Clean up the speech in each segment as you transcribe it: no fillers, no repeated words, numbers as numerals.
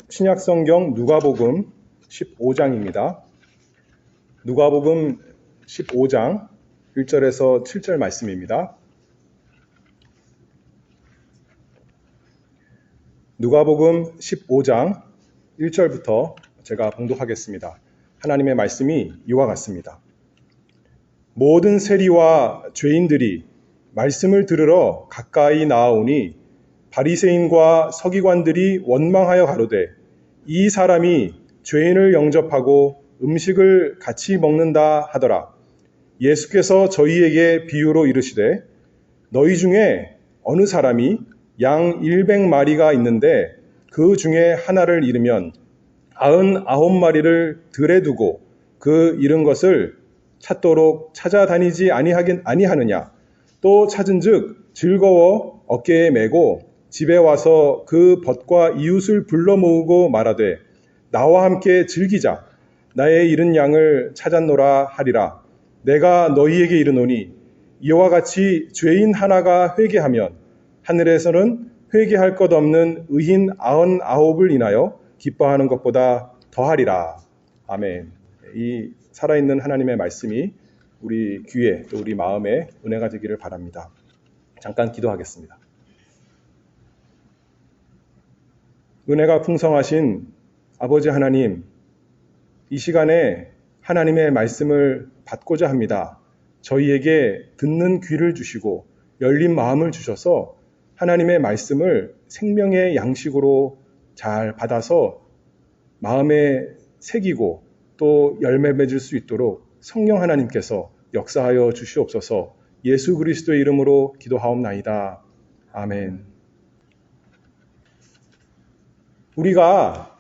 신약성경 누가복음 15장입니다. 누가복음 15장 1절에서 7절 말씀입니다. 누가복음 15장 1절부터 제가 봉독하겠습니다. 하나님의 말씀이 이와 같습니다. 모든 세리와 죄인들이 말씀을 들으러 가까이 나아오니 바리새인과 서기관들이 원망하여 가로되 이 사람이 죄인을 영접하고 음식을 같이 먹는다 하더라. 예수께서 저희에게 비유로 이르시되 너희 중에 어느 사람이 양 100마리가 있는데 그 중에 하나를 잃으면 99마리를 들에 두고 그 잃은 것을 찾도록 찾아다니지 아니하느냐. 또 찾은즉 즐거워 어깨에 메고 집에 와서 그 벗과 이웃을 불러 모으고 말하되 나와 함께 즐기자. 나의 잃은 양을 찾았노라 하리라. 내가 너희에게 이르노니 이와 같이 죄인 하나가 회개하면 하늘에서는 회개할 것 없는 의인 99을 인하여 기뻐하는 것보다 더하리라. 아멘. 이 살아있는 하나님의 말씀이 우리 귀에 또 우리 마음에 은혜가 되기를 바랍니다. 잠깐 기도하겠습니다. 은혜가 풍성하신 아버지 하나님, 이 시간에 하나님의 말씀을 받고자 합니다. 저희에게 듣는 귀를 주시고 열린 마음을 주셔서 하나님의 말씀을 생명의 양식으로 잘 받아서 마음에 새기고 또 열매 맺을 수 있도록 성령 하나님께서 역사하여 주시옵소서. 예수 그리스도의 이름으로 기도하옵나이다. 아멘. 우리가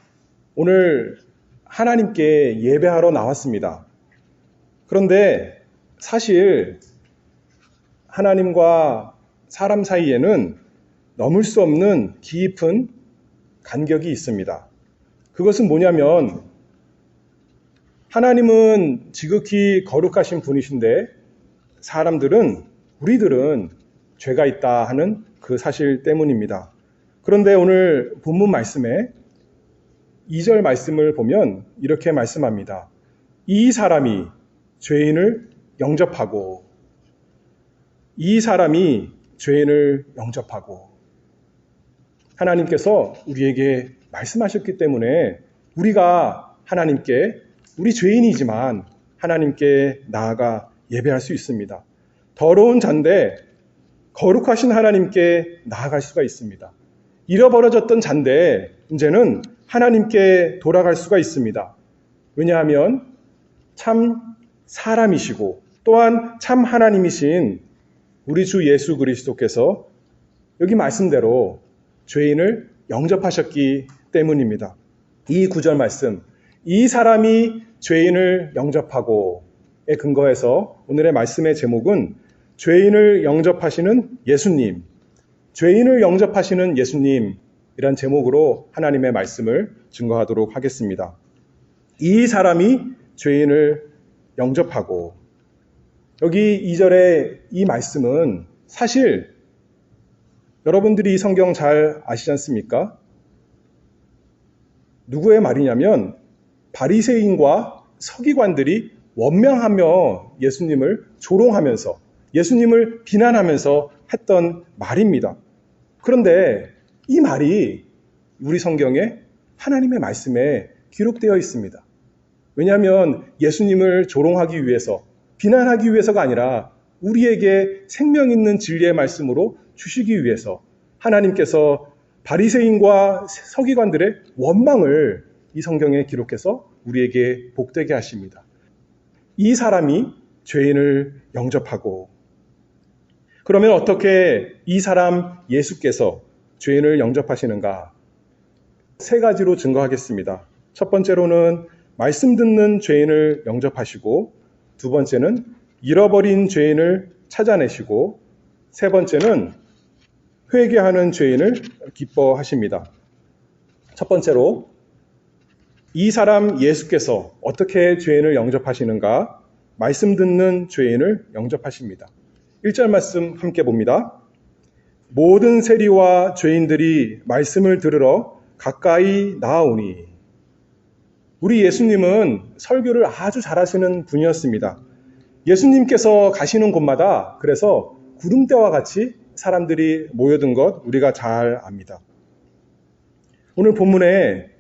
오늘 하나님께 예배하러 나왔습니다. 그런데 사실 하나님과 사람 사이에는 넘을 수 없는 깊은 간격이 있습니다. 그것은 뭐냐면 하나님은 지극히 거룩하신 분이신데 우리들은 죄가 있다 하는 그 사실 때문입니다. 그런데 오늘 본문 말씀에 2절 말씀을 보면 이렇게 말씀합니다. 이 사람이 죄인을 영접하고 하나님께서 우리에게 말씀하셨기 때문에 우리가 우리 죄인이지만 하나님께 나아가 예배할 수 있습니다. 더러운 잔데 거룩하신 하나님께 나아갈 수가 있습니다. 잃어버려졌던 잔데 이제는 하나님께 돌아갈 수가 있습니다. 왜냐하면 참 사람이시고 또한 참 하나님이신 우리 주 예수 그리스도께서 여기 말씀대로 죄인을 영접하셨기 때문입니다. 이 9절 말씀, 이 사람이 죄인을 영접하고에 근거해서 오늘의 말씀의 제목은 죄인을 영접하시는 예수님, 이란 제목으로 하나님의 말씀을 증거하도록 하겠습니다. 이 사람이 죄인을 영접하고, 여기 2절의 이 말씀은 사실 여러분들이 이 성경 잘 아시지 않습니까? 누구의 말이냐면 바리새인과 서기관들이 원망하며 예수님을 조롱하면서 예수님을 비난하면서 했던 말입니다. 그런데 이 말이 우리 성경에 하나님의 말씀에 기록되어 있습니다. 왜냐하면 예수님을 조롱하기 위해서, 비난하기 위해서가 아니라 우리에게 생명 있는 진리의 말씀으로 주시기 위해서 하나님께서 바리새인과 서기관들의 원망을 이 성경에 기록해서 우리에게 복되게 하십니다. 이 사람이 죄인을 영접하고, 그러면 어떻게 이 사람 예수께서 죄인을 영접하시는가? 3가지로 증거하겠습니다. 첫 번째로는 말씀 듣는 죄인을 영접하시고, 두 번째는 잃어버린 죄인을 찾아내시고, 세 번째는 회개하는 죄인을 기뻐하십니다. 첫 번째로 이 사람 예수께서 어떻게 죄인을 영접하시는가? 말씀 듣는 죄인을 영접하십니다. 1절 말씀 함께 봅니다. 모든 세리와 죄인들이 말씀을 들으러 가까이 나아오니. 우리 예수님은 설교를 아주 잘하시는 분이었습니다. 예수님께서 가시는 곳마다 그래서 구름대와 같이 사람들이 모여든 것 우리가 잘 압니다. 오늘 본문에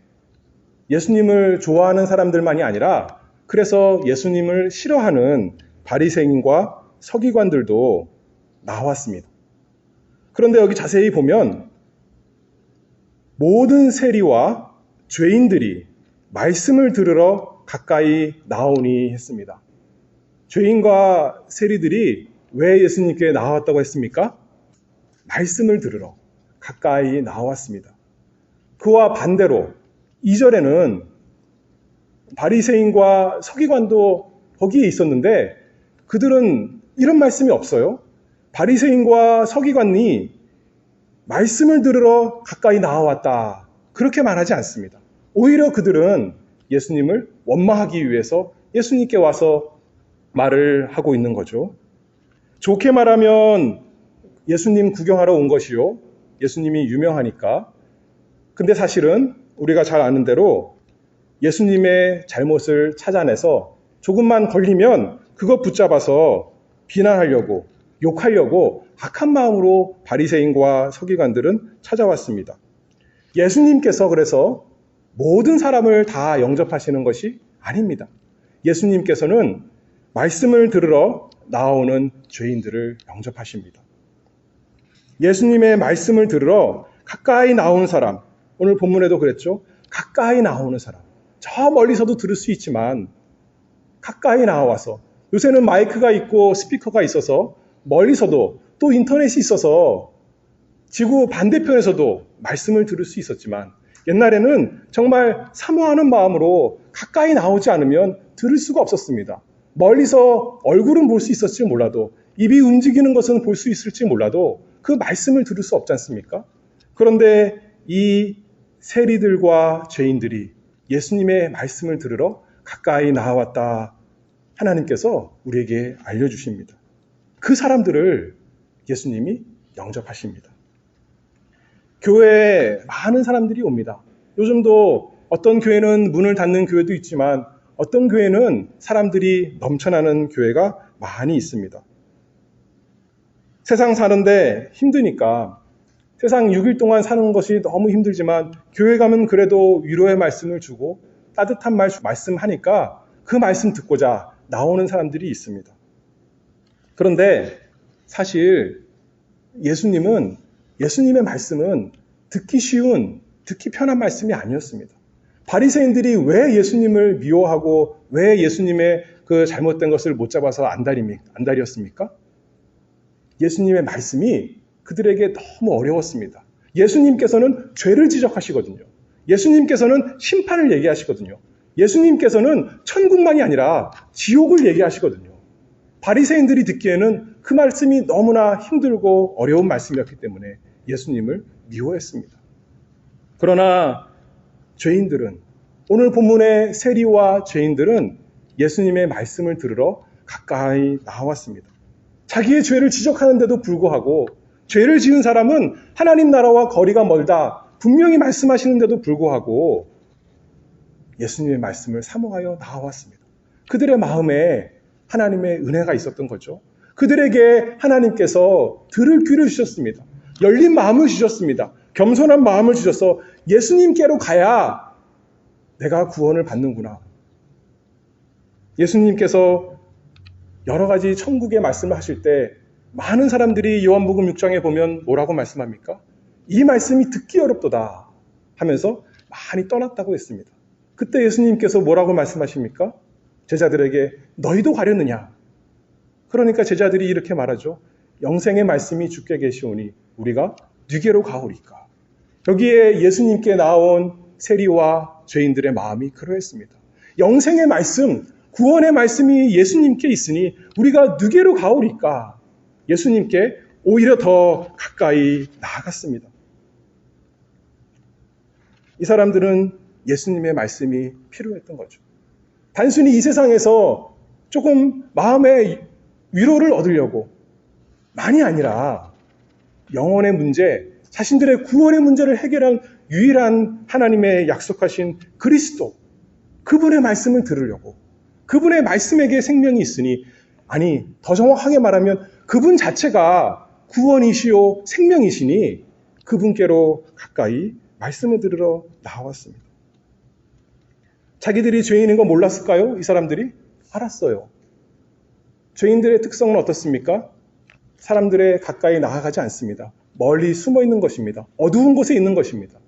예수님을 좋아하는 사람들만이 아니라 그래서 예수님을 싫어하는 바리새인과 서기관들도 나왔습니다. 그런데 여기 자세히 보면 모든 세리와 죄인들이 말씀을 들으러 가까이 나오니 했습니다. 죄인과 세리들이 왜 예수님께 나왔다고 했습니까? 말씀을 들으러 가까이 나왔습니다. 그와 반대로 2절에는 바리새인과 서기관도 거기에 있었는데 그들은 이런 말씀이 없어요. 바리새인과 서기관이 말씀을 들으러 가까이 나와왔다. 그렇게 말하지 않습니다. 오히려 그들은 예수님을 원망하기 위해서 예수님께 와서 말을 하고 있는 거죠. 좋게 말하면 예수님 구경하러 온 것이요. 예수님이 유명하니까. 근데 사실은 우리가 잘 아는 대로 예수님의 잘못을 찾아내서 조금만 걸리면 그거 붙잡아서 비난하려고, 욕하려고 악한 마음으로 바리새인과 서기관들은 찾아왔습니다. 예수님께서 그래서 모든 사람을 다 영접하시는 것이 아닙니다. 예수님께서는 말씀을 들으러 나오는 죄인들을 영접하십니다. 예수님의 말씀을 들으러 가까이 나오는 사람, 오늘 본문에도 그랬죠. 가까이 나오는 사람. 저 멀리서도 들을 수 있지만 가까이 나와서, 요새는 마이크가 있고 스피커가 있어서 멀리서도 또 인터넷이 있어서 지구 반대편에서도 말씀을 들을 수 있었지만 옛날에는 정말 사모하는 마음으로 가까이 나오지 않으면 들을 수가 없었습니다. 멀리서 얼굴은 볼 수 있었지 몰라도, 입이 움직이는 것은 볼 수 있을지 몰라도 그 말씀을 들을 수 없지 않습니까? 그런데 이 세리들과 죄인들이 예수님의 말씀을 들으러 가까이 나왔다. 하나님께서 우리에게 알려주십니다. 그 사람들을 예수님이 영접하십니다. 교회에 많은 사람들이 옵니다. 요즘도 어떤 교회는 문을 닫는 교회도 있지만 어떤 교회는 사람들이 넘쳐나는 교회가 많이 있습니다. 세상 사는데 힘드니까, 세상 6일 동안 사는 것이 너무 힘들지만 교회 가면 그래도 위로의 말씀을 주고 따뜻한 말씀하니까 그 말씀 듣고자 나오는 사람들이 있습니다. 그런데 사실 예수님의 말씀은 듣기 쉬운, 듣기 편한 말씀이 아니었습니다. 바리새인들이 왜 예수님을 미워하고 왜 예수님의 그 잘못된 것을 못 잡아서 안달이었습니까? 예수님의 말씀이 그들에게 너무 어려웠습니다. 예수님께서는 죄를 지적하시거든요. 예수님께서는 심판을 얘기하시거든요. 예수님께서는 천국만이 아니라 지옥을 얘기하시거든요. 바리새인들이 듣기에는 그 말씀이 너무나 힘들고 어려운 말씀이었기 때문에 예수님을 미워했습니다. 그러나 죄인들은, 오늘 본문의 세리와 죄인들은 예수님의 말씀을 들으러 가까이 나왔습니다. 자기의 죄를 지적하는데도 불구하고, 죄를 지은 사람은 하나님 나라와 거리가 멀다 분명히 말씀하시는데도 불구하고 예수님의 말씀을 사모하여 나왔습니다. 그들의 마음에 하나님의 은혜가 있었던 거죠. 그들에게 하나님께서 들을 귀를 주셨습니다. 열린 마음을 주셨습니다. 겸손한 마음을 주셔서 예수님께로 가야 내가 구원을 받는구나. 예수님께서 여러 가지 천국의 말씀을 하실 때 많은 사람들이 요한복음 6장에 보면 뭐라고 말씀합니까? 이 말씀이 듣기 어렵도다 하면서 많이 떠났다고 했습니다. 그때 예수님께서 뭐라고 말씀하십니까? 제자들에게 너희도 가려느냐? 그러니까 제자들이 이렇게 말하죠. 영생의 말씀이 주께 계시오니 우리가 누게로 가오리까? 여기에 예수님께 나온 세리와 죄인들의 마음이 그러했습니다. 영생의 말씀, 구원의 말씀이 예수님께 있으니 우리가 누게로 가오리까? 예수님께 오히려 더 가까이 나아갔습니다. 이 사람들은 예수님의 말씀이 필요했던 거죠. 단순히 이 세상에서 조금 마음의 위로를 얻으려고 만이 아니라 영혼의 문제, 자신들의 구원의 문제를 해결할 유일한 하나님의 약속하신 그리스도, 그분의 말씀을 들으려고, 그분의 말씀에게 생명이 있으니, 아니 더 정확하게 말하면 그분 자체가 구원이시요 생명이시니 그분께로 가까이 말씀을 들으러 나왔습니다. 자기들이 죄인인 거 몰랐을까요? 이 사람들이? 알았어요. 죄인들의 특성은 어떻습니까? 사람들의 가까이 나아가지 않습니다. 멀리 숨어 있는 것입니다. 어두운 곳에 있는 것입니다.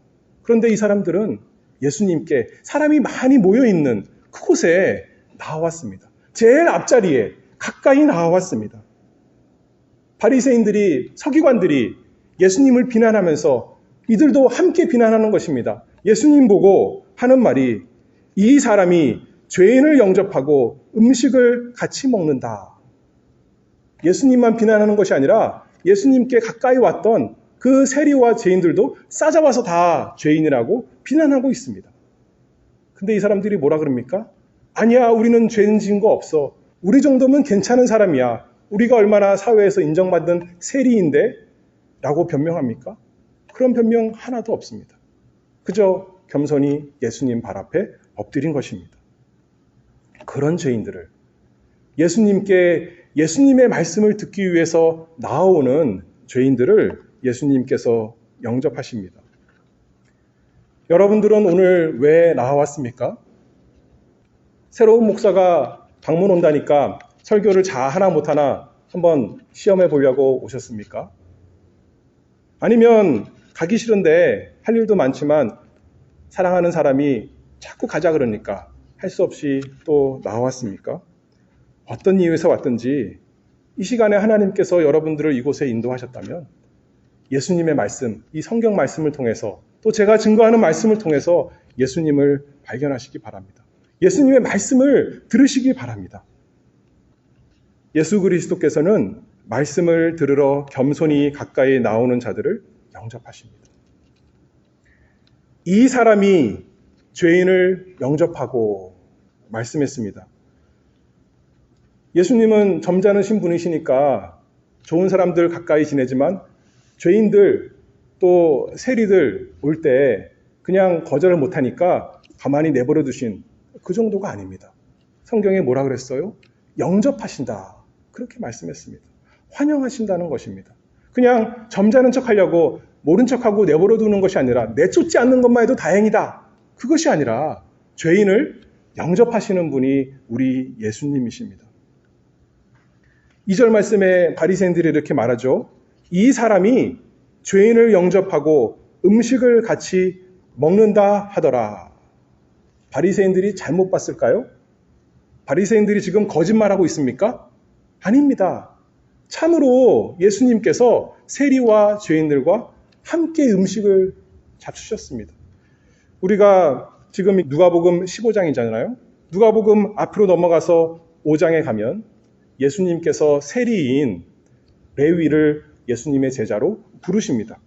그런데 이 사람들은 예수님께, 사람이 많이 모여 있는 그곳에 나왔습니다. 제일 앞자리에 가까이 나왔습니다. 바리새인들이, 서기관들이 예수님을 비난하면서 이들도 함께 비난하는 것입니다. 예수님 보고 하는 말이, 이 사람이 죄인을 영접하고 음식을 같이 먹는다. 예수님만 비난하는 것이 아니라 예수님께 가까이 왔던 그 세리와 죄인들도 싸잡아서 다 죄인이라고 비난하고 있습니다. 근데 이 사람들이 뭐라 그럽니까? 아니야, 우리는 죄는 지은 거 없어. 우리 정도면 괜찮은 사람이야. 우리가 얼마나 사회에서 인정받는 세리인데? 라고 변명합니까? 그런 변명 하나도 없습니다. 그저 겸손히 예수님 발 앞에 엎드린 것입니다. 그런 죄인들을 예수님께, 예수님의 말씀을 듣기 위해서 나오는 죄인들을 예수님께서 영접하십니다. 여러분들은 오늘 왜 나왔습니까? 새로운 목사가 방문 온다니까 설교를 하나 못하나 한번 시험해 보려고 오셨습니까? 아니면 가기 싫은데 할 일도 많지만 사랑하는 사람이 자꾸 가자 그러니까 할 수 없이 또 나왔습니까? 어떤 이유에서 왔든지 이 시간에 하나님께서 여러분들을 이곳에 인도하셨다면 예수님의 말씀, 이 성경 말씀을 통해서, 또 제가 증거하는 말씀을 통해서 예수님을 발견하시기 바랍니다. 예수님의 말씀을 들으시기 바랍니다. 예수 그리스도께서는 말씀을 들으러 겸손히 가까이 나오는 자들을 영접하십니다. 이 사람이 죄인을 영접하고 말씀했습니다. 예수님은 점잖으신 분이시니까 좋은 사람들 가까이 지내지만 죄인들 또 세리들 올 때 그냥 거절을 못하니까 가만히 내버려 두신 그 정도가 아닙니다. 성경에 뭐라 그랬어요? 영접하신다. 그렇게 말씀했습니다. 환영하신다는 것입니다. 그냥 점잖은 척하려고 모른 척하고 내버려 두는 것이 아니라 내쫓지 않는 것만 해도 다행이다. 그것이 아니라 죄인을 영접하시는 분이 우리 예수님이십니다. 2절 말씀에 바리새인들이 이렇게 말하죠. 이 사람이 죄인을 영접하고 음식을 같이 먹는다 하더라. 바리새인들이 잘못 봤을까요? 바리새인들이 지금 거짓말하고 있습니까? 아닙니다. 참으로 예수님께서 세리와 죄인들과 함께 음식을 잡수셨습니다. 우리가 지금 누가복음 15장이잖아요. 누가복음 앞으로 넘어가서 5장에 가면 예수님께서 세리인 레위를 예수님의 제자로 부르십니다.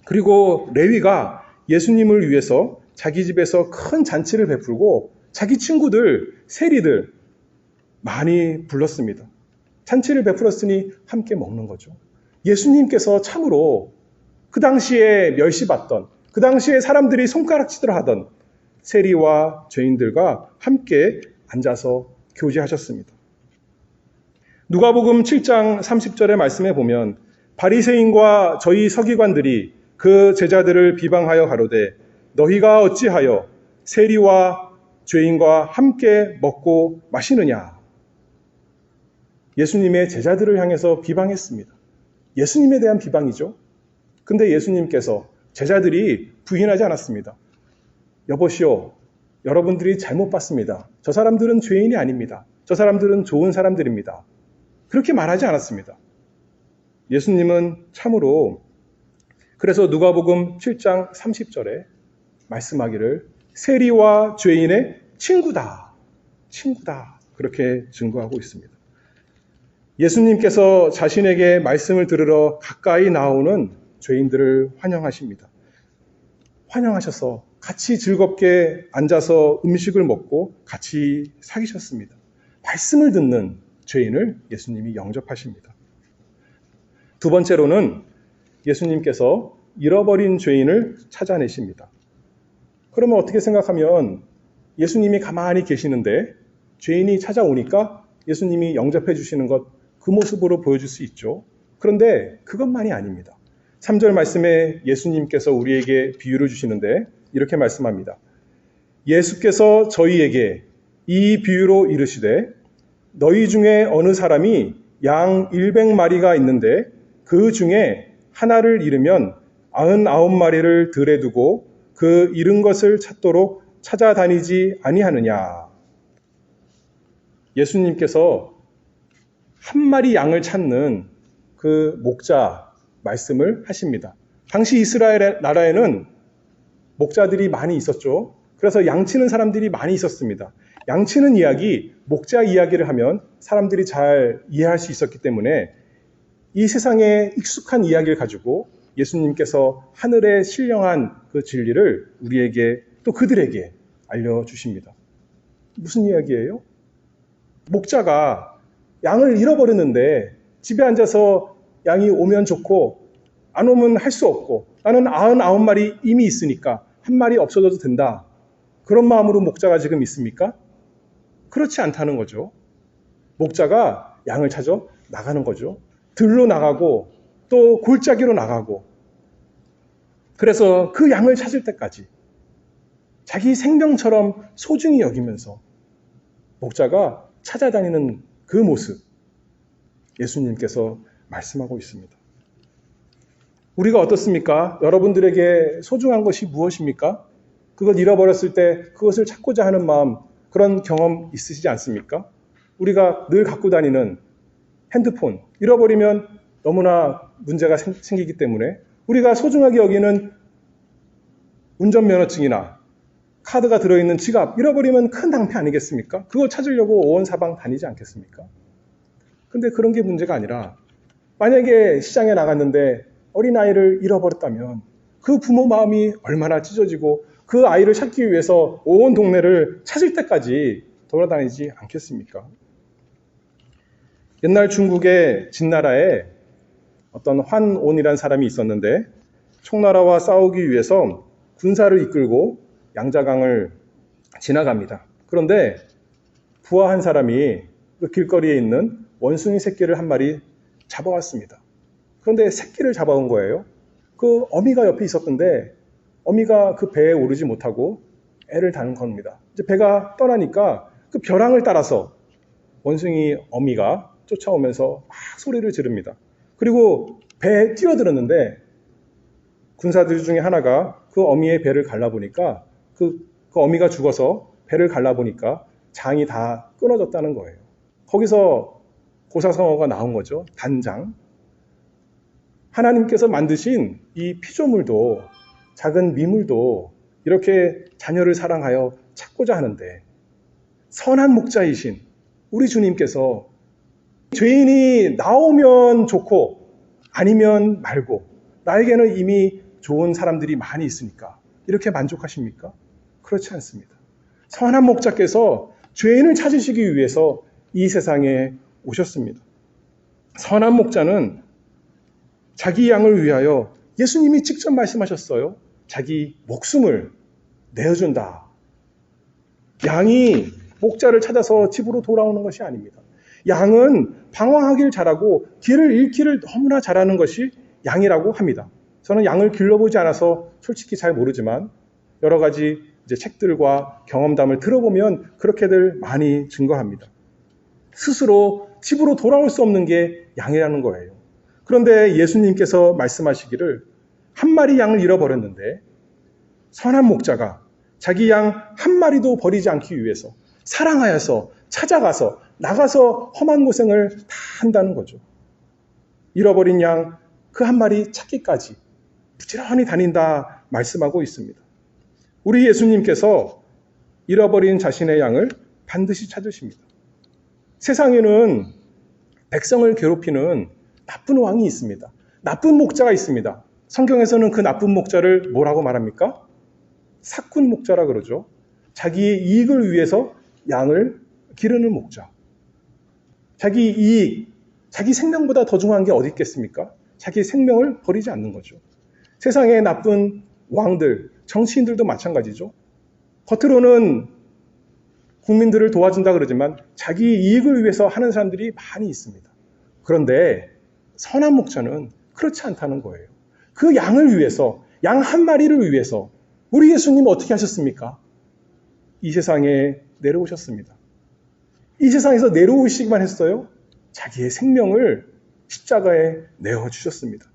그리고 레위가 예수님을 위해서 자기 집에서 큰 잔치를 베풀고 자기 친구들, 세리들 많이 불렀습니다. 잔치를 베풀었으니 함께 먹는 거죠. 예수님께서 참으로 그 당시에 멸시받던, 그 당시에 사람들이 손가락질을 하던 세리와 죄인들과 함께 앉아서 교제하셨습니다. 누가복음 7장 30절의 말씀에 보면 바리새인과 저희 서기관들이 그 제자들을 비방하여 가로되 너희가 어찌하여 세리와 죄인과 함께 먹고 마시느냐. 예수님의 제자들을 향해서 비방했습니다. 예수님에 대한 비방이죠. 근데 예수님께서 제자들이 부인하지 않았습니다. 여보시오, 여러분들이 잘못 봤습니다. 저 사람들은 죄인이 아닙니다. 저 사람들은 좋은 사람들입니다. 그렇게 말하지 않았습니다. 예수님은 참으로 그래서 누가복음 7장 30절에 말씀하기를 세리와 죄인의 친구다. 친구다. 그렇게 증거하고 있습니다. 예수님께서 자신에게 말씀을 들으러 가까이 나오는 죄인들을 환영하십니다. 환영하셔서 같이 즐겁게 앉아서 음식을 먹고 같이 사귀셨습니다. 말씀을 듣는 죄인을 예수님이 영접하십니다. 두 번째로는 예수님께서 잃어버린 죄인을 찾아내십니다. 그러면 어떻게 생각하면 예수님이 가만히 계시는데 죄인이 찾아오니까 예수님이 영접해 주시는 것, 그 모습으로 보여줄 수 있죠. 그런데 그것만이 아닙니다. 3절 말씀에 예수님께서 우리에게 비유를 주시는데 이렇게 말씀합니다. 예수께서 저희에게 이 비유로 이르시되 너희 중에 어느 사람이 양 100마리가 있는데 그 중에 하나를 잃으면 99마리를 들에 두고 그 잃은 것을 찾도록 찾아다니지 아니하느냐. 예수님께서 한 마리 양을 찾는 그 목자 말씀을 하십니다. 당시 이스라엘 나라에는 목자들이 많이 있었죠. 그래서 양치는 사람들이 많이 있었습니다. 양치는 이야기, 목자 이야기를 하면 사람들이 잘 이해할 수 있었기 때문에 이 세상에 익숙한 이야기를 가지고 예수님께서 하늘의 신령한 그 진리를 우리에게 또 그들에게 알려주십니다. 무슨 이야기예요? 목자가 양을 잃어버렸는데 집에 앉아서 양이 오면 좋고 안 오면 할 수 없고 나는 99마리 이미 있으니까 한 마리 없어져도 된다. 그런 마음으로 목자가 지금 있습니까? 그렇지 않다는 거죠. 목자가 양을 찾아 나가는 거죠. 들로 나가고 또 골짜기로 나가고 그래서 그 양을 찾을 때까지 자기 생명처럼 소중히 여기면서 목자가 찾아다니는 그 모습 예수님께서 말씀하고 있습니다. 우리가 어떻습니까? 여러분들에게 소중한 것이 무엇입니까? 그걸 잃어버렸을 때 그것을 찾고자 하는 마음, 그런 경험 있으시지 않습니까? 우리가 늘 갖고 다니는 핸드폰, 잃어버리면 너무나 문제가 생기기 때문에 우리가 소중하게 여기는 운전면허증이나 카드가 들어있는 지갑, 잃어버리면 큰 낭패 아니겠습니까? 그거 찾으려고 온 사방 다니지 않겠습니까? 근데 그런 게 문제가 아니라 만약에 시장에 나갔는데 어린아이를 잃어버렸다면 그 부모 마음이 얼마나 찢어지고 그 아이를 찾기 위해서 온 동네를 찾을 때까지 돌아다니지 않겠습니까? 옛날 중국의 진나라에 어떤 환온이라는 사람이 있었는데 총나라와 싸우기 위해서 군사를 이끌고 양자강을 지나갑니다. 그런데 부하한 사람이 그 길거리에 있는 원숭이 새끼를 한 마리 잡아왔습니다. 그런데 새끼를 잡아온 거예요. 그 어미가 옆에 있었던데 어미가 그 배에 오르지 못하고 애를 다는 겁니다. 이제 배가 떠나니까 그 벼랑을 따라서 원숭이 어미가 쫓아오면서 막 소리를 지릅니다. 그리고 배에 뛰어들었는데 군사들 중에 하나가 그 어미의 배를 갈라보니까 그 어미가 죽어서 배를 갈라보니까 장이 다 끊어졌다는 거예요. 거기서 고사성어가 나온 거죠. 단장. 하나님께서 만드신 이 피조물도 작은 미물도 이렇게 자녀를 사랑하여 찾고자 하는데 선한 목자이신 우리 주님께서 죄인이 나오면 좋고 아니면 말고 나에게는 이미 좋은 사람들이 많이 있으니까 이렇게 만족하십니까? 그렇지 않습니다. 선한 목자께서 죄인을 찾으시기 위해서 이 세상에 오셨습니다. 선한 목자는 자기 양을 위하여 예수님이 직접 말씀하셨어요. 자기 목숨을 내어준다. 양이 목자를 찾아서 집으로 돌아오는 것이 아닙니다. 양은 방황하길 잘하고 길을 잃기를 너무나 잘하는 것이 양이라고 합니다. 저는 양을 길러보지 않아서 솔직히 잘 모르지만 여러 가지 이제 책들과 경험담을 들어보면 그렇게들 많이 증거합니다. 스스로 집으로 돌아올 수 없는 게 양이라는 거예요. 그런데 예수님께서 말씀하시기를 한 마리 양을 잃어버렸는데 선한 목자가 자기 양 한 마리도 버리지 않기 위해서 사랑하여서 찾아가서 나가서 험한 고생을 다 한다는 거죠. 잃어버린 양 그 한 마리 찾기까지 부지런히 다닌다 말씀하고 있습니다. 우리 예수님께서 잃어버린 자신의 양을 반드시 찾으십니다. 세상에는 백성을 괴롭히는 나쁜 왕이 있습니다. 나쁜 목자가 있습니다. 성경에서는 그 나쁜 목자를 뭐라고 말합니까? 사꾼 목자라 그러죠. 자기의 이익을 위해서 양을 기르는 목자. 자기 이익, 자기 생명보다 더 중요한 게 어디 있겠습니까? 자기 생명을 버리지 않는 거죠. 세상의 나쁜 왕들, 정치인들도 마찬가지죠. 겉으로는 국민들을 도와준다 그러지만 자기 이익을 위해서 하는 사람들이 많이 있습니다. 그런데 선한 목자는 그렇지 않다는 거예요. 그 양을 위해서, 양 한 마리를 위해서 우리 예수님 어떻게 하셨습니까? 이 세상에 내려오셨습니다. 이 세상에서 내려오시기만 했어요. 자기의 생명을 십자가에 내어주셨습니다.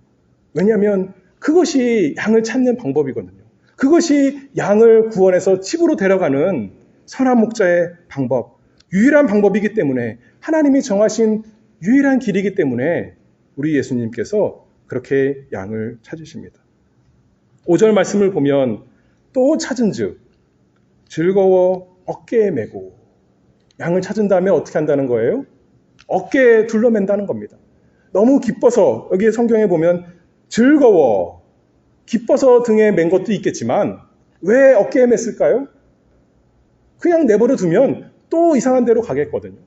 왜냐하면 그것이 양을 찾는 방법이거든요. 그것이 양을 구원해서 집으로 데려가는 선한 목자의 방법, 유일한 방법이기 때문에, 하나님이 정하신 유일한 길이기 때문에 우리 예수님께서 그렇게 양을 찾으십니다. 5절 말씀을 보면 또 찾은즉 즐거워 어깨에 메고, 양을 찾은 다음에 어떻게 한다는 거예요? 어깨에 둘러맨다는 겁니다. 너무 기뻐서, 여기 성경에 보면 즐거워, 기뻐서 등에 맨 것도 있겠지만 왜 어깨에 맸을까요? 그냥 내버려 두면 또 이상한 데로 가겠거든요.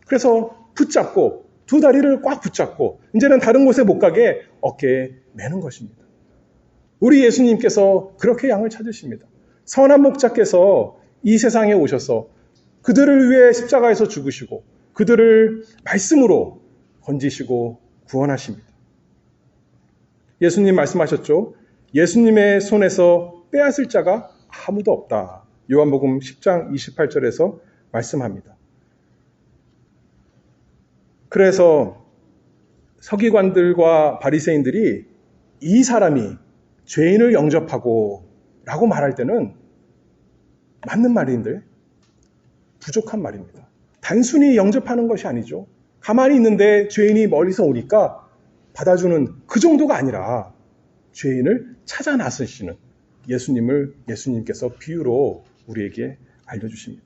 그래서 붙잡고, 두 다리를 꽉 붙잡고 이제는 다른 곳에 못 가게 어깨에 매는 것입니다. 우리 예수님께서 그렇게 양을 찾으십니다. 선한 목자께서 이 세상에 오셔서 그들을 위해 십자가에서 죽으시고 그들을 말씀으로 건지시고 구원하십니다. 예수님 말씀하셨죠. 예수님의 손에서 빼앗을 자가 아무도 없다. 요한복음 10장 28절에서 말씀합니다. 그래서 서기관들과 바리새인들이 이 사람이 죄인을 영접하고 라고 말할 때는 맞는 말인데 부족한 말입니다. 단순히 영접하는 것이 아니죠. 가만히 있는데 죄인이 멀리서 오니까 받아주는 그 정도가 아니라 죄인을 찾아 나서시는 예수님을 예수님께서 비유로 우리에게 알려주십니다.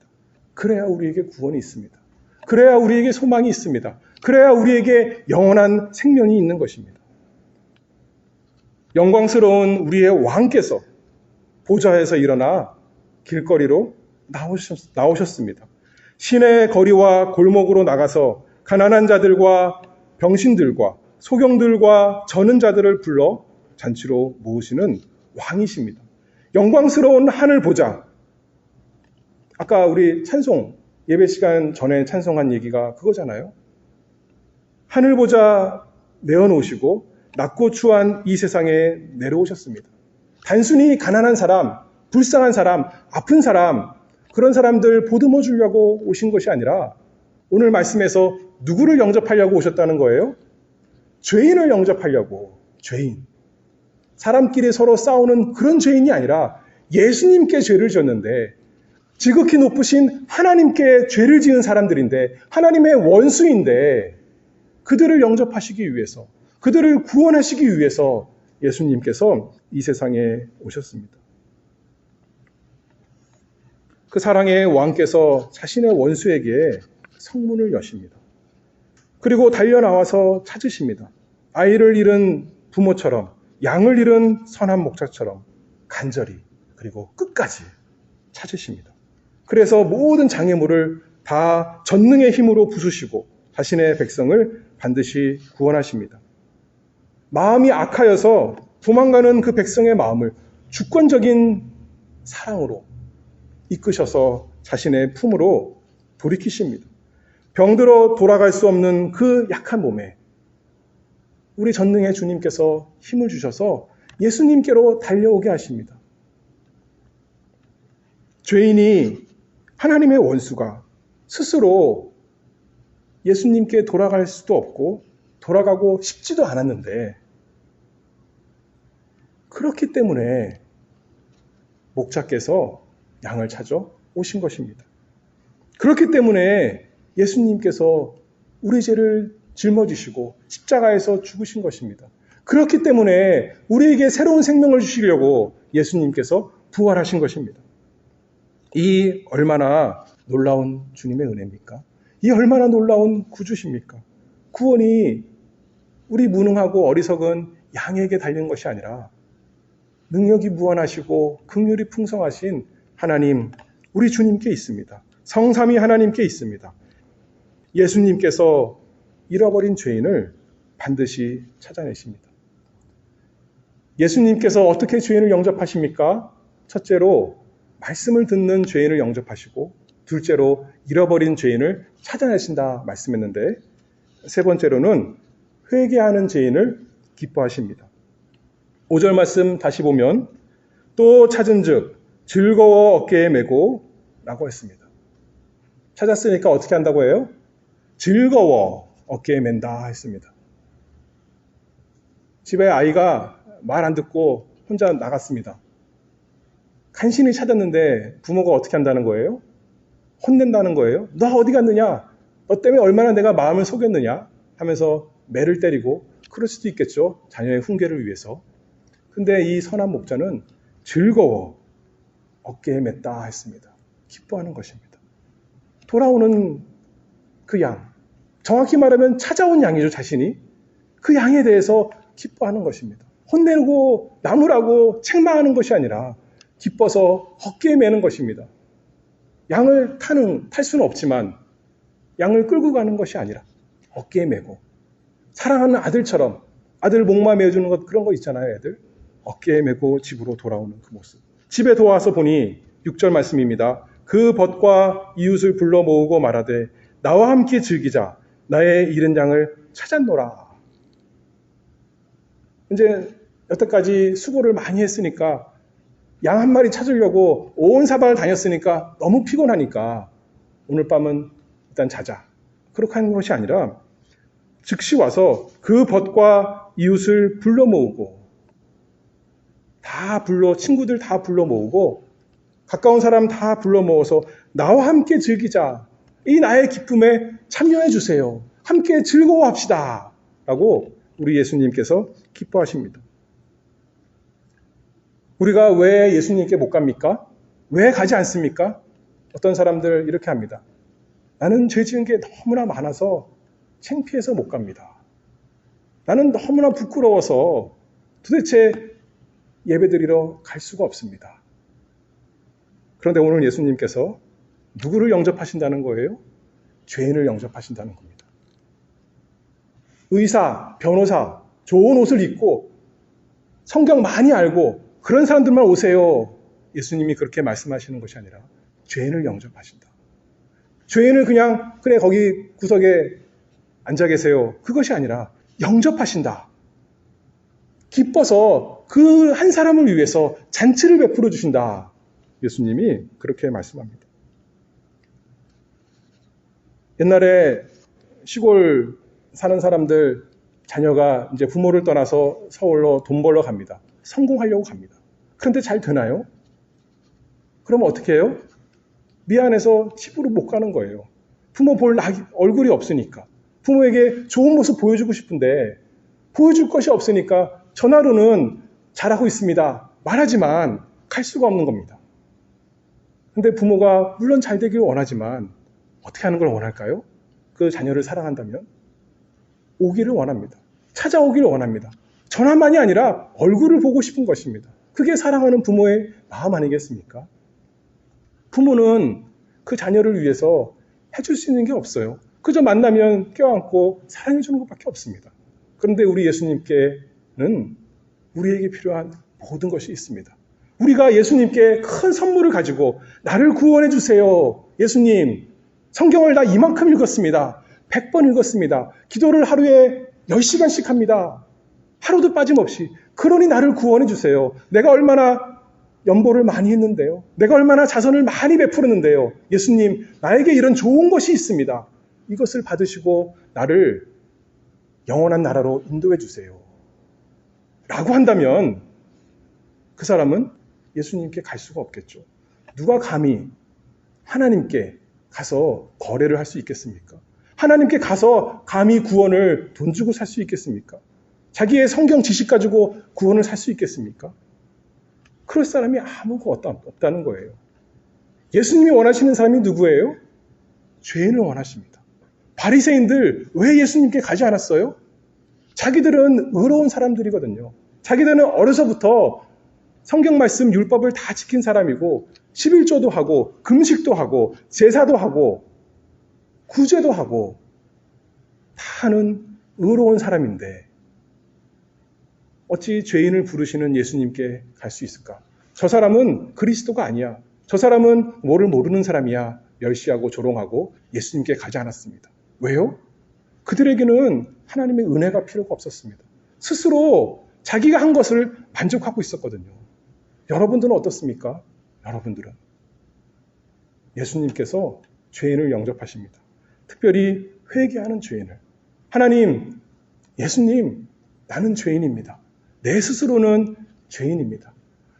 그래야 우리에게 구원이 있습니다. 그래야 우리에게 소망이 있습니다. 그래야 우리에게 영원한 생명이 있는 것입니다. 영광스러운 우리의 왕께서 보좌에서 일어나 길거리로 나오셨습니다. 시내 거리와 골목으로 나가서 가난한 자들과 병신들과 소경들과 저는 자들을 불러 잔치로 모으시는 왕이십니다. 영광스러운 하늘 보좌. 아까 우리 찬송, 예배 시간 전에 찬송한 얘기가 그거잖아요. 하늘 보좌 내어놓으시고 낮고 추한 이 세상에 내려오셨습니다. 단순히 가난한 사람, 불쌍한 사람, 아픈 사람, 그런 사람들 보듬어 주려고 오신 것이 아니라 오늘 말씀에서 누구를 영접하려고 오셨다는 거예요? 죄인을 영접하려고. 죄인. 사람끼리 서로 싸우는 그런 죄인이 아니라 예수님께 죄를 졌는데, 지극히 높으신 하나님께 죄를 지은 사람들인데, 하나님의 원수인데 그들을 영접하시기 위해서, 그들을 구원하시기 위해서 예수님께서 이 세상에 오셨습니다. 그 사랑의 왕께서 자신의 원수에게 성문을 여십니다. 그리고 달려나와서 찾으십니다. 아이를 잃은 부모처럼, 양을 잃은 선한 목자처럼 간절히, 그리고 끝까지 찾으십니다. 그래서 모든 장애물을 다 전능의 힘으로 부수시고 자신의 백성을 반드시 구원하십니다. 마음이 악하여서 도망가는 그 백성의 마음을 주권적인 사랑으로 이끄셔서 자신의 품으로 돌이키십니다. 병들어 돌아갈 수 없는 그 약한 몸에 우리 전능의 주님께서 힘을 주셔서 예수님께로 달려오게 하십니다. 죄인이, 하나님의 원수가 스스로 예수님께 돌아갈 수도 없고 돌아가고 싶지도 않았는데, 그렇기 때문에 목자께서 양을 찾아 오신 것입니다. 그렇기 때문에 예수님께서 우리 죄를 짊어지시고 십자가에서 죽으신 것입니다. 그렇기 때문에 우리에게 새로운 생명을 주시려고 예수님께서 부활하신 것입니다. 이 얼마나 놀라운 주님의 은혜입니까? 이 얼마나 놀라운 구주십니까? 구원이 우리 무능하고 어리석은 양에게 달린 것이 아니라 능력이 무한하시고 긍휼이 풍성하신 하나님, 우리 주님께 있습니다. 성삼위 하나님께 있습니다. 예수님께서 잃어버린 죄인을 반드시 찾아내십니다. 예수님께서 어떻게 죄인을 영접하십니까? 첫째로 말씀을 듣는 죄인을 영접하시고, 둘째로 잃어버린 죄인을 찾아내신다 말씀했는데, 세 번째로는 회개하는 죄인을 기뻐하십니다. 5절 말씀 다시 보면 또 찾은즉 즐거워 어깨에 메고 라고 했습니다. 찾았으니까 어떻게 한다고 해요? 즐거워 어깨에 맨다 했습니다. 집에 아이가 말 안 듣고 혼자 나갔습니다. 간신히 찾았는데 부모가 어떻게 한다는 거예요? 혼낸다는 거예요. 너 어디 갔느냐? 너 때문에 얼마나 내가 마음을 속였느냐? 하면서 매를 때리고, 그럴 수도 있겠죠. 자녀의 훈계를 위해서. 근데 이 선한 목자는 즐거워 어깨에 맸다 했습니다. 기뻐하는 것입니다. 돌아오는 그 양, 정확히 말하면 찾아온 양이죠. 자신이 그 양에 대해서 기뻐하는 것입니다. 혼내고 나무라고 책망하는 것이 아니라 기뻐서 어깨에 매는 것입니다. 양을 탈 수는 없지만 양을 끌고 가는 것이 아니라 어깨에 메고, 사랑하는 아들처럼, 아들 목마 메어주는 것, 그런 거 있잖아요. 애들 어깨에 메고 집으로 돌아오는 그 모습. 집에 돌아와서 보니 6절 말씀입니다. 그 벗과 이웃을 불러 모으고 말하되 나와 함께 즐기자. 나의 잃은 양을 찾았노라. 이제 여태까지 수고를 많이 했으니까, 양 한 마리 찾으려고 온 사방을 다녔으니까 너무 피곤하니까 오늘 밤은 일단 자자. 그렇게 하는 것이 아니라 즉시 와서 그 벗과 이웃을 불러 모으고, 친구들 다 불러 모으고, 가까운 사람 다 불러 모아서 나와 함께 즐기자. 이 나의 기쁨에 참여해 주세요. 함께 즐거워합시다. 라고 우리 예수님께서 기뻐하십니다. 우리가 왜 예수님께 못 갑니까? 왜 가지 않습니까? 어떤 사람들 이렇게 합니다. 나는 죄 지은 게 너무나 많아서 창피해서 못 갑니다. 나는 너무나 부끄러워서 도대체 예배드리러 갈 수가 없습니다. 그런데 오늘 예수님께서 누구를 영접하신다는 거예요? 죄인을 영접하신다는 겁니다. 의사, 변호사, 좋은 옷을 입고 성경 많이 알고 그런 사람들만 오세요. 예수님이 그렇게 말씀하시는 것이 아니라 죄인을 영접하신다. 죄인을 그냥 그래 거기 구석에 앉아 계세요. 그것이 아니라 영접하신다. 기뻐서 그 한 사람을 위해서 잔치를 베풀어 주신다. 예수님이 그렇게 말씀합니다. 옛날에 시골 사는 사람들 자녀가 이제 부모를 떠나서 서울로 돈 벌러 갑니다. 성공하려고 갑니다. 그런데 잘 되나요? 그러면 어떻게 해요? 미안해서 집으로 못 가는 거예요. 부모 볼 얼굴이 없으니까. 부모에게 좋은 모습 보여주고 싶은데 보여줄 것이 없으니까 전화로는 잘하고 있습니다. 말하지만 갈 수가 없는 겁니다. 근데 부모가 물론 잘 되길 원하지만 어떻게 하는 걸 원할까요? 그 자녀를 사랑한다면 오기를 원합니다. 찾아오기를 원합니다. 전화만이 아니라 얼굴을 보고 싶은 것입니다. 그게 사랑하는 부모의 마음 아니겠습니까? 부모는 그 자녀를 위해서 해줄 수 있는 게 없어요. 그저 만나면 껴안고 사랑해 주는 것밖에 없습니다. 그런데 우리 예수님께는 우리에게 필요한 모든 것이 있습니다. 우리가 예수님께 큰 선물을 가지고 나를 구원해 주세요. 예수님, 성경을 다 이만큼 읽었습니다. 100번 읽었습니다. 기도를 하루에 10시간씩 합니다. 하루도 빠짐없이. 그러니 나를 구원해 주세요. 내가 얼마나 연보를 많이 했는데요. 내가 얼마나 자선을 많이 베풀었는데요. 예수님, 나에게 이런 좋은 것이 있습니다. 이것을 받으시고 나를 영원한 나라로 인도해 주세요. 라고 한다면 그 사람은 예수님께 갈 수가 없겠죠. 누가 감히 하나님께 가서 거래를 할 수 있겠습니까? 하나님께 가서 감히 구원을 돈 주고 살 수 있겠습니까? 자기의 성경 지식 가지고 구원을 살 수 있겠습니까? 그럴 사람이 아무것도 없다는 거예요. 예수님이 원하시는 사람이 누구예요? 죄인을 원하십니다. 바리새인들 왜 예수님께 가지 않았어요? 자기들은 의로운 사람들이거든요. 자기들은 어려서부터 성경 말씀 율법을 다 지킨 사람이고 11조도 하고 금식도 하고 제사도 하고 구제도 하고 다 하는 의로운 사람인데 어찌 죄인을 부르시는 예수님께 갈 수 있을까? 저 사람은 그리스도가 아니야. 저 사람은 뭐를 모르는 사람이야. 멸시하고 조롱하고 예수님께 가지 않았습니다. 왜요? 그들에게는 하나님의 은혜가 필요가 없었습니다. 스스로 자기가 한 것을 만족하고 있었거든요. 여러분들은 어떻습니까? 여러분들은 예수님께서 죄인을 영접하십니다. 특별히 회개하는 죄인을. 하나님, 예수님, 나는 죄인입니다. 내 스스로는 죄인입니다.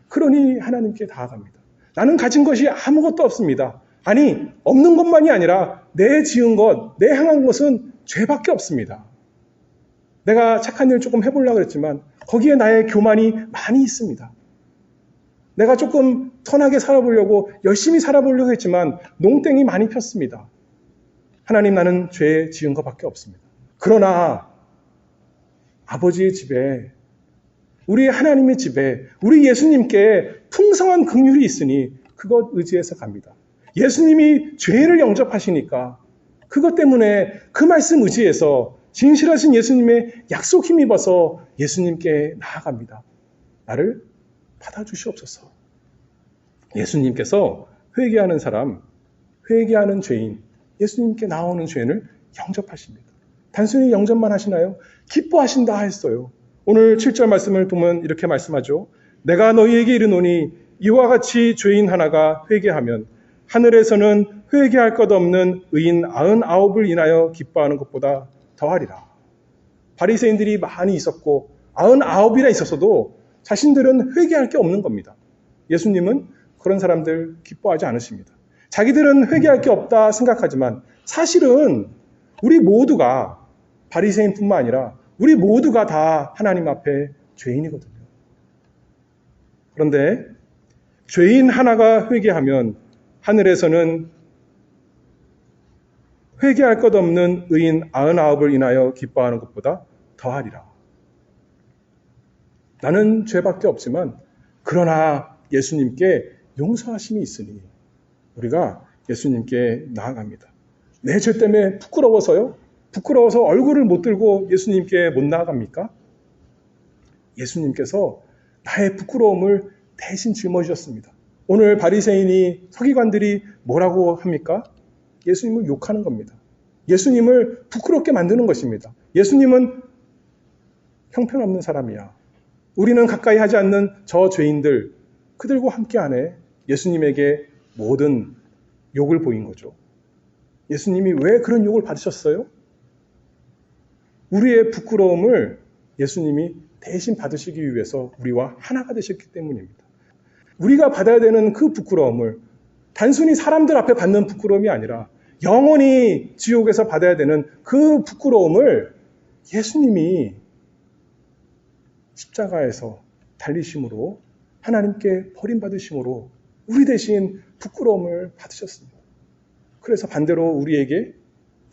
그러니 하나님께 나아갑니다. 나는 가진 것이 아무것도 없습니다. 아니, 없는 것만이 아니라 내 지은 것, 내 행한 것은 죄밖에 없습니다. 내가 착한 일 조금 해보려고 했지만 거기에 나의 교만이 많이 있습니다. 내가 조금 선하게 살아보려고 열심히 살아보려고 했지만 농땡이 많이 폈습니다. 하나님, 나는 죄 지은 것밖에 없습니다. 그러나 아버지의 집에, 우리 하나님의 집에, 우리 예수님께 풍성한 긍휼이 있으니 그것 의지해서 갑니다. 예수님이 죄를 영접하시니까 그것 때문에 그 말씀 의지해서 진실하신 예수님의 약속 힘입어서 예수님께 나아갑니다. 나를 받아주시옵소서. 예수님께서 회개하는 사람, 회개하는 죄인, 예수님께 나오는 죄인을 영접하십니다. 단순히 영접만 하시나요? 기뻐하신다 했어요. 오늘 7절 말씀을 보면 이렇게 말씀하죠. 내가 너희에게 이르노니 이와 같이 죄인 하나가 회개하면 하늘에서는 회개할 것 없는 의인 99을 인하여 기뻐하는 것보다 더하리라. 바리새인들이 많이 있었고 99이나 있었어도 자신들은 회개할 게 없는 겁니다. 예수님은 그런 사람들 기뻐하지 않으십니다. 자기들은 회개할 게 없다 생각하지만 사실은 우리 모두가 바리새인뿐만 아니라 우리 모두가 다 하나님 앞에 죄인이거든요. 그런데 죄인 하나가 회개하면 하늘에서는 회개할 것 없는 의인 99을 인하여 기뻐하는 것보다 더하리라. 나는 죄밖에 없지만 그러나 예수님께 용서하심이 있으니 우리가 예수님께 나아갑니다. 내 죄 때문에 부끄러워서요? 부끄러워서 얼굴을 못 들고 예수님께 못 나아갑니까? 예수님께서 나의 부끄러움을 대신 짊어지셨습니다. 오늘 바리새인이 서기관들이 뭐라고 합니까? 예수님을 욕하는 겁니다. 예수님을 부끄럽게 만드는 것입니다. 예수님은 형편없는 사람이야. 우리는 가까이 하지 않는 저 죄인들, 그들과 함께 하네. 예수님에게 모든 욕을 보인 거죠. 예수님이 왜 그런 욕을 받으셨어요? 우리의 부끄러움을 예수님이 대신 받으시기 위해서 우리와 하나가 되셨기 때문입니다. 우리가 받아야 되는 그 부끄러움을 단순히 사람들 앞에 받는 부끄러움이 아니라 영원히 지옥에서 받아야 되는 그 부끄러움을 예수님이 십자가에서 달리심으로 하나님께 버림받으심으로 우리 대신 부끄러움을 받으셨습니다. 그래서 반대로 우리에게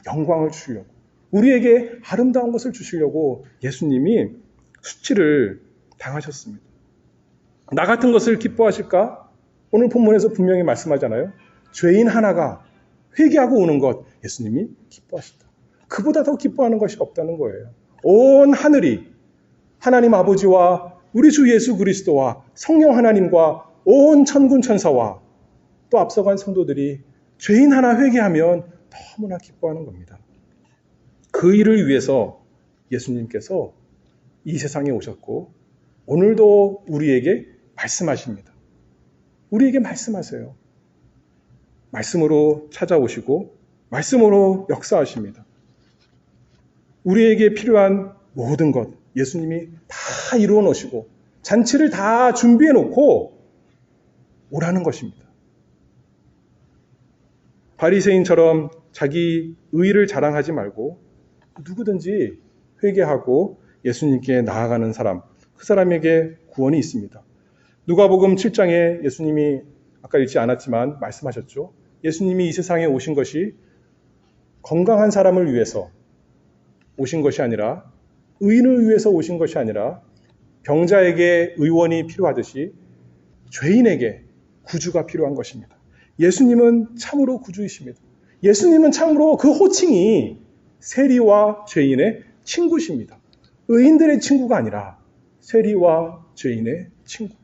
영광을 주시려고 우리에게 아름다운 것을 주시려고 예수님이 수치를 당하셨습니다. 나 같은 것을 기뻐하실까? 오늘 본문에서 분명히 말씀하잖아요. 죄인 하나가 회개하고 오는 것 예수님이 기뻐하신다. 그보다 더 기뻐하는 것이 없다는 거예요. 온 하늘이 하나님 아버지와 우리 주 예수 그리스도와 성령 하나님과 온 천군 천사와 또 앞서간 성도들이 죄인 하나 회개하면 너무나 기뻐하는 겁니다. 그 일을 위해서 예수님께서 이 세상에 오셨고 오늘도 우리에게 말씀하십니다. 우리에게 말씀하세요. 말씀으로 찾아오시고 말씀으로 역사하십니다. 우리에게 필요한 모든 것 예수님이 다 이루어 놓으시고 잔치를 다 준비해 놓고 오라는 것입니다. 바리새인처럼 자기 의의를 자랑하지 말고 누구든지 회개하고 예수님께 나아가는 사람, 그 사람에게 구원이 있습니다. 누가복음 7장에 예수님이 아까 읽지 않았지만 말씀하셨죠. 예수님이 이 세상에 오신 것이 건강한 사람을 위해서 오신 것이 아니라 의인을 위해서 오신 것이 아니라 병자에게 의원이 필요하듯이 죄인에게 구주가 필요한 것입니다. 예수님은 참으로 구주이십니다. 예수님은 참으로 그 호칭이 세리와 죄인의 친구십니다. 의인들의 친구가 아니라 세리와 죄인의 친구.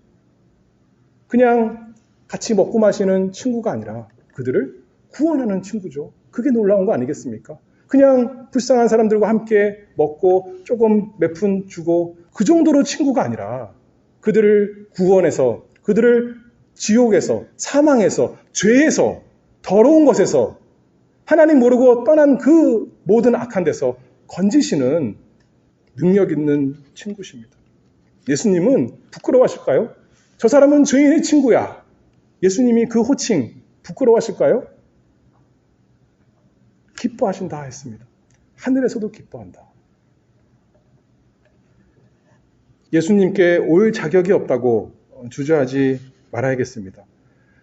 그냥 같이 먹고 마시는 친구가 아니라 그들을 구원하는 친구죠. 그게 놀라운 거 아니겠습니까? 그냥 불쌍한 사람들과 함께 먹고 조금 몇 푼 주고 그 정도로 친구가 아니라 그들을 구원해서, 그들을 지옥에서, 사망에서, 죄에서, 더러운 것에서, 하나님 모르고 떠난 그 모든 악한 데서 건지시는 능력 있는 친구십니다. 예수님은 부끄러워하실까요? 저 사람은 죄인의 친구야. 예수님이 그 호칭 부끄러워하실까요? 기뻐하신다 했습니다. 하늘에서도 기뻐한다. 예수님께 올 자격이 없다고 주저하지 말아야겠습니다.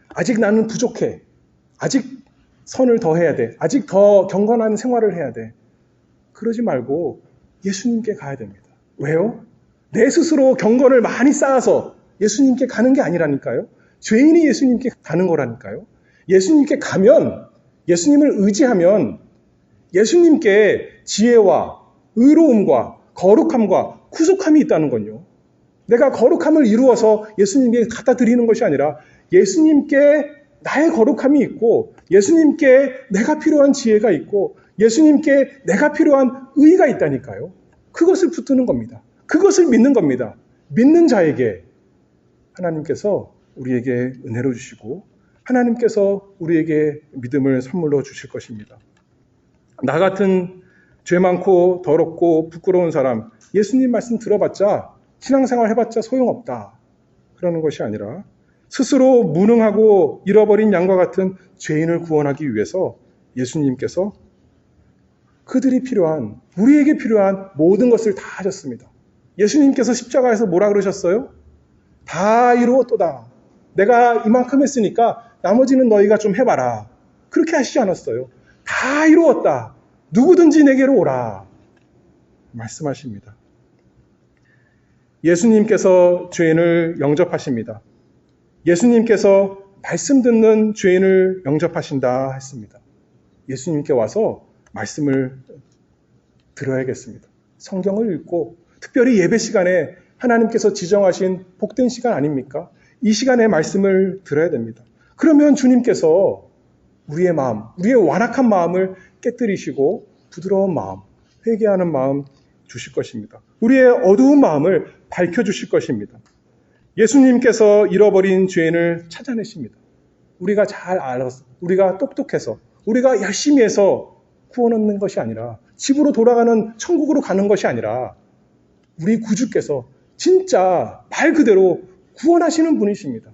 아직 나는 부족해. 아직 선을 더 해야 돼. 아직 더 경건한 생활을 해야 돼. 그러지 말고 예수님께 가야 됩니다. 왜요? 내 스스로 경건을 많이 쌓아서 예수님께 가는 게 아니라니까요. 죄인이 예수님께 가는 거라니까요. 예수님께 가면, 예수님을 의지하면 예수님께 지혜와 의로움과 거룩함과 구속함이 있다는 건요. 내가 거룩함을 이루어서 예수님께 갖다 드리는 것이 아니라 예수님께 나의 거룩함이 있고 예수님께 내가 필요한 지혜가 있고 예수님께 내가 필요한 의가 있다니까요. 그것을 붙드는 겁니다. 그것을 믿는 겁니다. 믿는 자에게 하나님께서 우리에게 은혜로 주시고 하나님께서 우리에게 믿음을 선물로 주실 것입니다. 나 같은 죄 많고 더럽고 부끄러운 사람, 예수님 말씀 들어봤자 신앙생활 해봤자 소용없다. 그러는 것이 아니라 스스로 무능하고 잃어버린 양과 같은 죄인을 구원하기 위해서 예수님께서 그들이 필요한, 우리에게 필요한 모든 것을 다 하셨습니다. 예수님께서 십자가에서 뭐라 그러셨어요? 다 이루었도다. 내가 이만큼 했으니까 나머지는 너희가 좀 해봐라. 그렇게 하시지 않았어요. 다 이루었다. 누구든지 내게로 오라. 말씀하십니다. 예수님께서 죄인을 영접하십니다. 예수님께서 말씀 듣는 죄인을 영접하신다 했습니다. 예수님께 와서 말씀을 들어야겠습니다. 성경을 읽고 특별히 예배 시간에 하나님께서 지정하신 복된 시간 아닙니까? 이 시간에 말씀을 들어야 됩니다. 그러면 주님께서 우리의 마음, 우리의 완악한 마음을 깨뜨리시고 부드러운 마음, 회개하는 마음 주실 것입니다. 우리의 어두운 마음을 밝혀주실 것입니다. 예수님께서 잃어버린 죄인을 찾아내십니다. 우리가 잘 알아서, 우리가 똑똑해서, 우리가 열심히 해서 구원 얻는 것이 아니라 집으로 돌아가는 천국으로 가는 것이 아니라 우리 구주께서 진짜 말 그대로 구원하시는 분이십니다.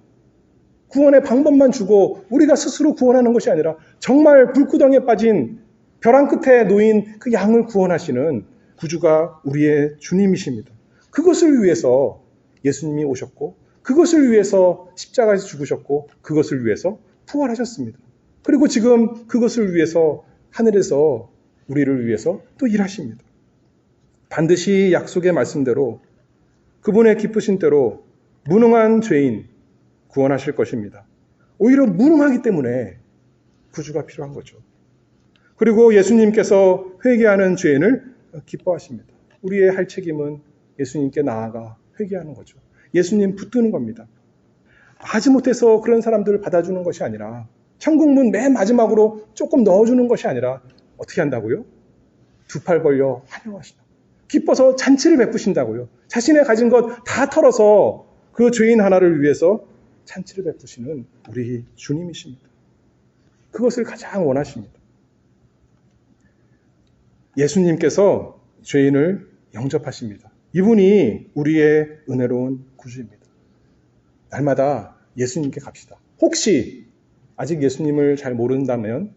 구원의 방법만 주고 우리가 스스로 구원하는 것이 아니라 정말 불구덩이에 빠진 벼랑 끝에 놓인 그 양을 구원하시는 구주가 우리의 주님이십니다. 그것을 위해서 예수님이 오셨고 그것을 위해서 십자가에서 죽으셨고 그것을 위해서 부활하셨습니다. 그리고 지금 그것을 위해서 하늘에서 우리를 위해서 또 일하십니다. 반드시 약속의 말씀대로 그분의 기쁘신 대로 무능한 죄인 구원하실 것입니다. 오히려 무능하기 때문에 구주가 필요한 거죠. 그리고 예수님께서 회개하는 죄인을 기뻐하십니다. 우리의 할 책임은 예수님께 나아가 회개하는 거죠. 예수님 붙드는 겁니다. 마지못해서 그런 사람들을 받아주는 것이 아니라 천국문 맨 마지막으로 조금 넣어주는 것이 아니라 어떻게 한다고요? 두 팔 벌려 환영하신다. 기뻐서 잔치를 베푸신다고요. 자신의 가진 것 다 털어서 그 죄인 하나를 위해서 잔치를 베푸시는 우리 주님이십니다. 그것을 가장 원하십니다. 예수님께서 죄인을 영접하십니다. 이분이 우리의 은혜로운 구주입니다. 날마다 예수님께 갑시다. 혹시 아직 예수님을 잘 모른다면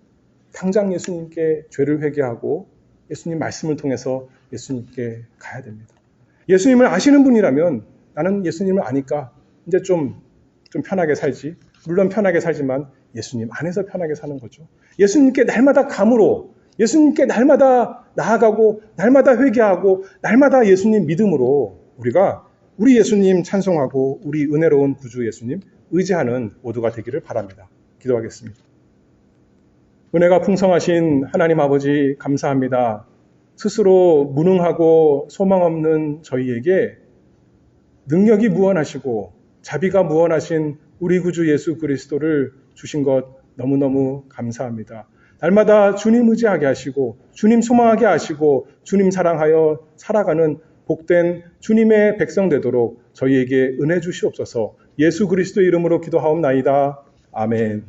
당장 예수님께 죄를 회개하고 예수님 말씀을 통해서 예수님께 가야 됩니다. 예수님을 아시는 분이라면 나는 예수님을 아니까 이제 좀 편하게 살지. 물론 편하게 살지만 예수님 안에서 편하게 사는 거죠. 예수님께 날마다 감으로 예수님께 날마다 나아가고 날마다 회개하고 날마다 예수님 믿음으로 우리가 우리 예수님 찬송하고 우리 은혜로운 구주 예수님 의지하는 모두가 되기를 바랍니다. 기도하겠습니다. 은혜가 풍성하신 하나님 아버지 감사합니다. 스스로 무능하고 소망 없는 저희에게 능력이 무한하시고 자비가 무한하신 우리 구주 예수 그리스도를 주신 것 너무너무 감사합니다. 날마다 주님 의지하게 하시고 주님 소망하게 하시고 주님 사랑하여 살아가는 복된 주님의 백성 되도록 저희에게 은혜 주시옵소서. 예수 그리스도의 이름으로 기도하옵나이다. 아멘.